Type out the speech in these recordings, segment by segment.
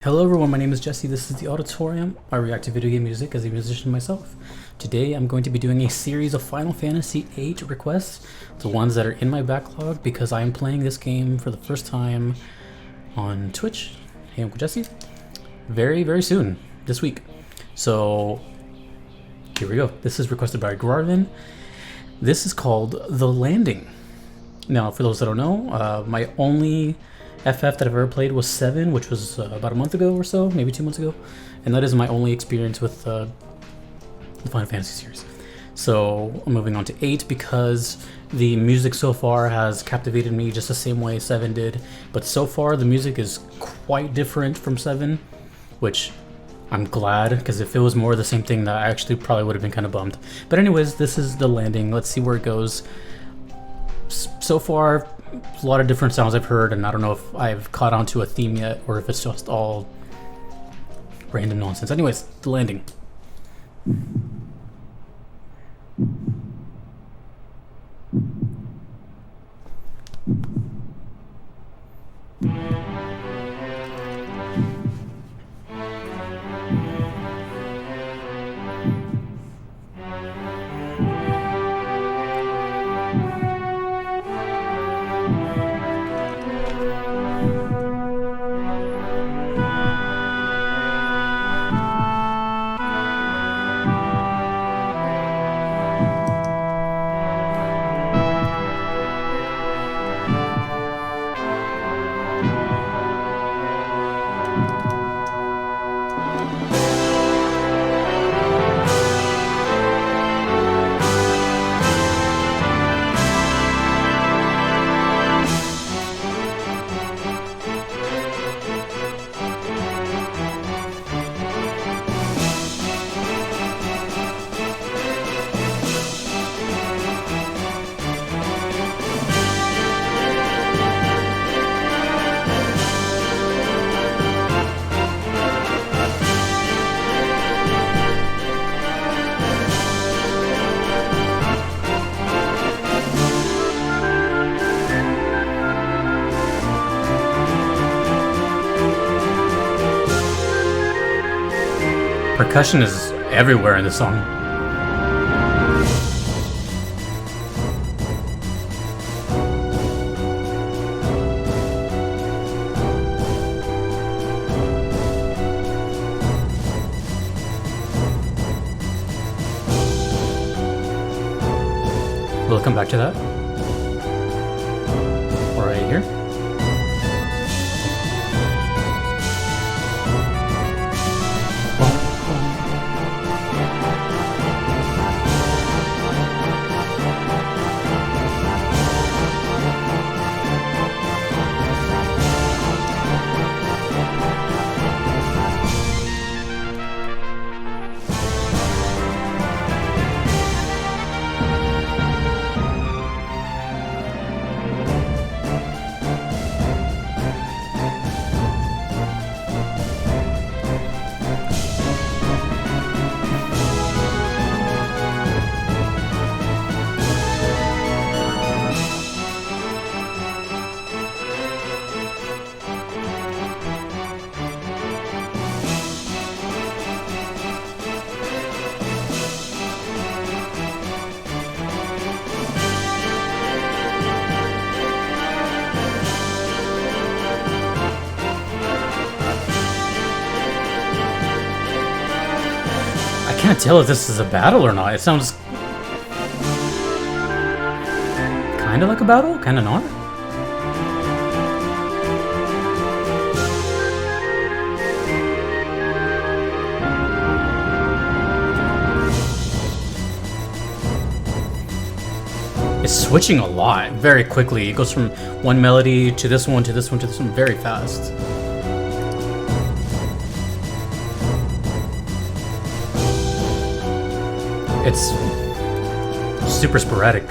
Hello everyone, my name is Jesse. This is the Auditorium. I react to video game music as a musician myself. Today I'm going to be doing a series of Final Fantasy VIII requests, the ones that are in my backlog because I am playing this game for the first time on Twitch. Hey Uncle Jesse. Very soon, this week. So here we go. This is requested by Garvin. This is called The Landing. Now for those that don't know, my only FF that I've ever played was VII, which was about a month ago or so, maybe 2 months ago, and that is my only experience with the Final Fantasy series. So I'm moving on to VIII because the music so far has captivated me just the same way VII did, but so far the music is quite different from VII, which I'm glad, because if it was more the same thing, that I actually probably would have been kind of bummed. But anyways, this is The Landing. Let's see where it goes. So far, a lot of different sounds I've heard, and I don't know if I've caught on to a theme yet or if it's just all random nonsense. Anyways, The Landing. Percussion is everywhere in the song. We'll come back to that. Right here. I can't tell if this is a battle or not. It sounds kind of like a battle, kind of not. It's switching a lot very quickly. It goes from one melody to this one to this one to this one very fast. It's super sporadic.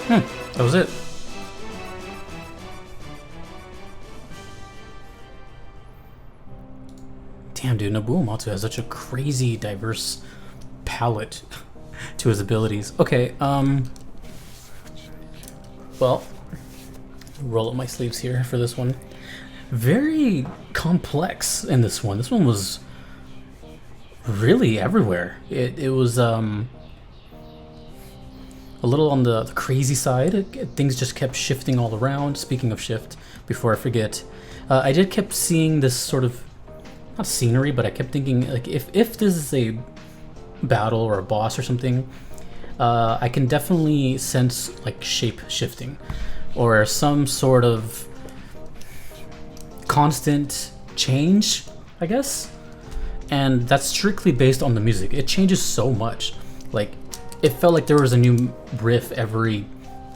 That was it. Damn, dude, Nobuo Uematsu has such a crazy, diverse palette to his abilities. Okay, well, roll up my sleeves here for this one. Very complex in this one. This one was really everywhere. It was a little on the crazy side. Things just kept shifting all around. Speaking of shift, before I forget, I did kept seeing this sort of, not scenery, but I kept thinking, like, if this is a battle or a boss or something, I can definitely sense like shape shifting or some sort of constant change, I guess. And that's strictly based on the music. It changes so much. Like, it felt like there was a new riff every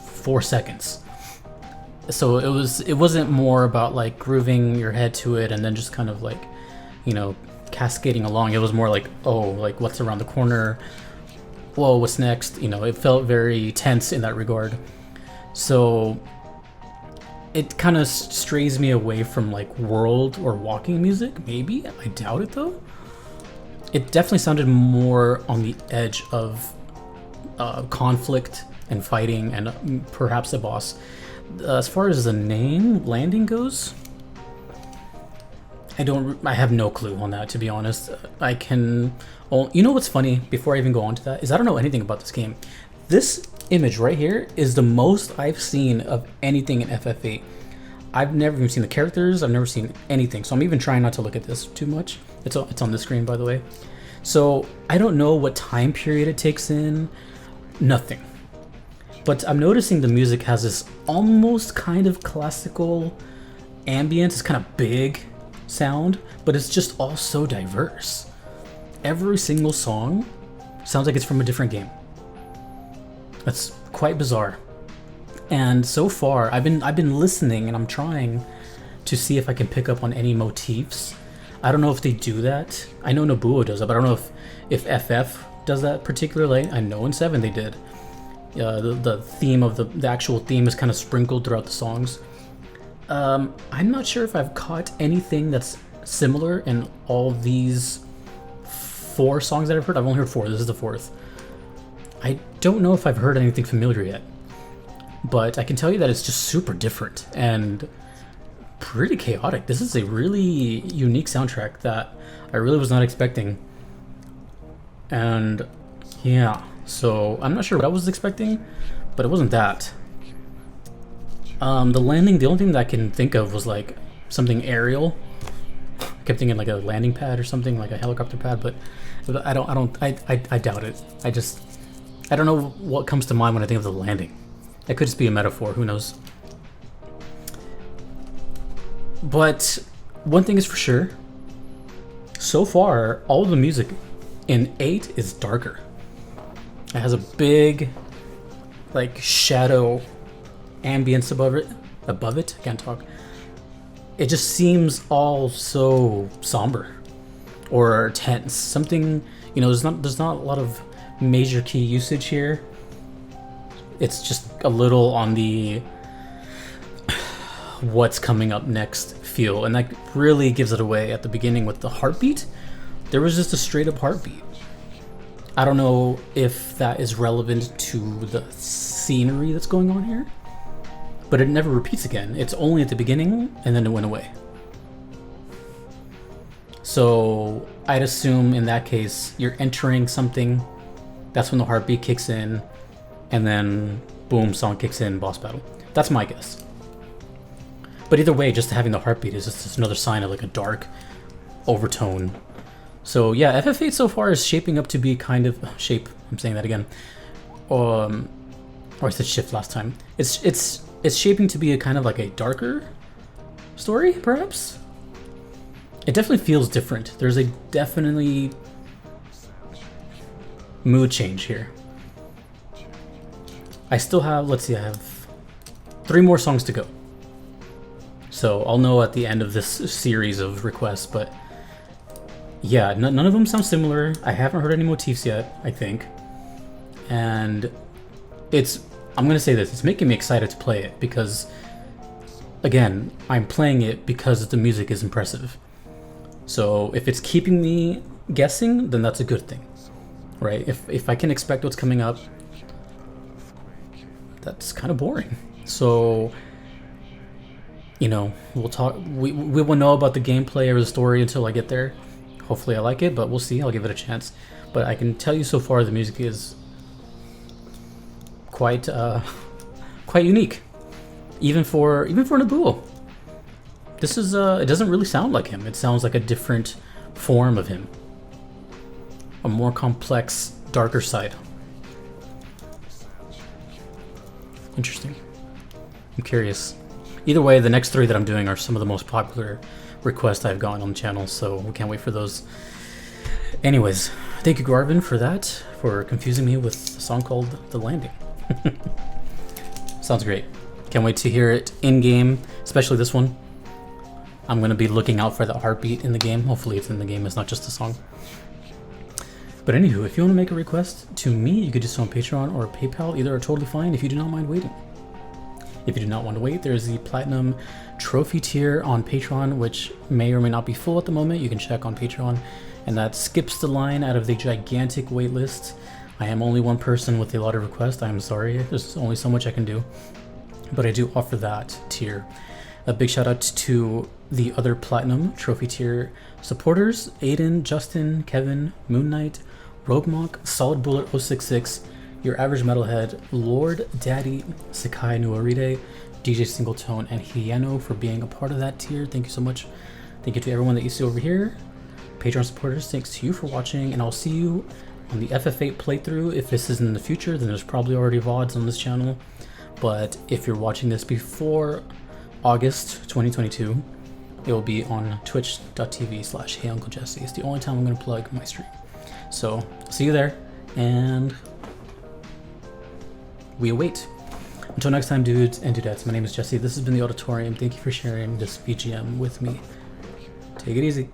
4 seconds. So it wasn't more about like grooving your head to it and then just kind of like, you know, cascading along. It was more like, oh, like what's around the corner? Whoa, what's next? You know, it felt very tense in that regard. So it kind of strays me away from like world or walking music, maybe. I doubt it though. It definitely sounded more on the edge of conflict and fighting and perhaps a boss. As far as the name landing goes, I have no clue on that, to be honest. You know what's funny, before I even go on to that, is I don't know anything about this game. This image right here is the most I've seen of anything in FF8. I've never even seen the characters, I've never seen anything, so I'm even trying not to look at this too much. It's on the screen, by the way. So I don't know what time period it takes in, nothing. But I'm noticing the music has this almost kind of classical ambience, it's kind of big sound, but it's just all so diverse. Every single song sounds like it's from a different game. That's quite bizarre. And so far, I've been listening and I'm trying to see if I can pick up on any motifs. I don't know if they do that. I know Nobuo does that, but I don't know if FF does that particularly. I know in 7 they did. The theme of the actual theme is kind of sprinkled throughout the songs. I'm not sure if I've caught anything that's similar in all these 4 songs that I've heard. I've only heard 4. This is the 4th. I don't know if I've heard anything familiar yet, but I can tell you that it's just super different and pretty chaotic. This is a really unique soundtrack that I really was not expecting. And yeah, so I'm not sure what I was expecting, but it wasn't that. The landing, the only thing that I can think of was like something aerial. I kept thinking like a landing pad or something, like a helicopter pad, but I doubt it. I don't know what comes to mind when I think of the landing. That could just be a metaphor, who knows. But one thing is for sure, so far, all of the music in 8 is darker. It has a big, like, shadow ambience above it. I can't talk. It just seems all so somber or tense. Something, you know, there's not a lot of major key usage here. It's just a little on the what's coming up next feel, and that really gives it away at the beginning with the heartbeat. There was just a straight up heartbeat. I don't know if that is relevant to the scenery that's going on here, but it never repeats again. It's only at the beginning and then it went away. So I'd assume in that case you're entering something, that's when the heartbeat kicks in, and then boom, song kicks in, boss battle. That's my guess. But either way, just having the heartbeat is just another sign of like a dark overtone. So yeah, FF8 so far is shaping up to be kind of I'm saying that again. Or I said shift last time. It's shaping to be a kind of like a darker story, perhaps. It definitely feels different. There's a definitely mood change here. I still have, let's see, I have 3 more songs to go. So I'll know at the end of this series of requests, but yeah, none of them sound similar. I haven't heard any motifs yet, I think. And it's I'm gonna say this, it's making me excited to play it because, again, I'm playing it because the music is impressive. So if it's keeping me guessing, then that's a good thing, right? If I can expect what's coming up, that's kind of boring. So, you know, we'll talk. We will know about the gameplay or the story until I get there. Hopefully, I like it, but we'll see. I'll give it a chance. But I can tell you so far, the music is quite unique, even for Nobuo. This is it doesn't really sound like him. It sounds like a different form of him, a more complex, darker side. Interesting. I'm curious. Either way, the next 3 that I'm doing are some of the most popular requests I've gotten on the channel, so we can't wait for those. Anyways, thank you, Garvin, for that, for confusing me with a song called The Landing. Sounds great. Can't wait to hear it in-game, especially this one. I'm going to be looking out for the heartbeat in the game. Hopefully it's in the game, it's not just a song. But anywho, if you want to make a request to me, you could do so on Patreon or PayPal. Either are totally fine if you do not mind waiting. If you do not want to wait, there's the Platinum Trophy tier on Patreon, which may or may not be full at the moment. You can check on Patreon, and that skips the line out of the gigantic wait list. I am only one person with a lot of requests. I am sorry, there's only so much I can do. But I do offer that tier. A big shout out to the other Platinum Trophy tier supporters: Aiden, Justin, Kevin, Moon Knight, Roguemock, Solid Bullet 066, Your Average Metalhead, Lord Daddy, Sakai Nuaride, DJ Singletone, and Hieno for being a part of that tier. Thank you so much. Thank you to everyone that you see over here. Patreon supporters, thanks to you for watching, and I'll see you on the FF8 playthrough. If this is in the future, then there's probably already VODs on this channel. But if you're watching this before August 2022, it will be on twitch.tv/HeyUncleJesse. It's the only time I'm going to plug my stream. So, see you there, and we await. Until next time, dudes and dudettes, my name is Jesse. This has been the Auditorium. Thank you for sharing this VGM with me. Take it easy.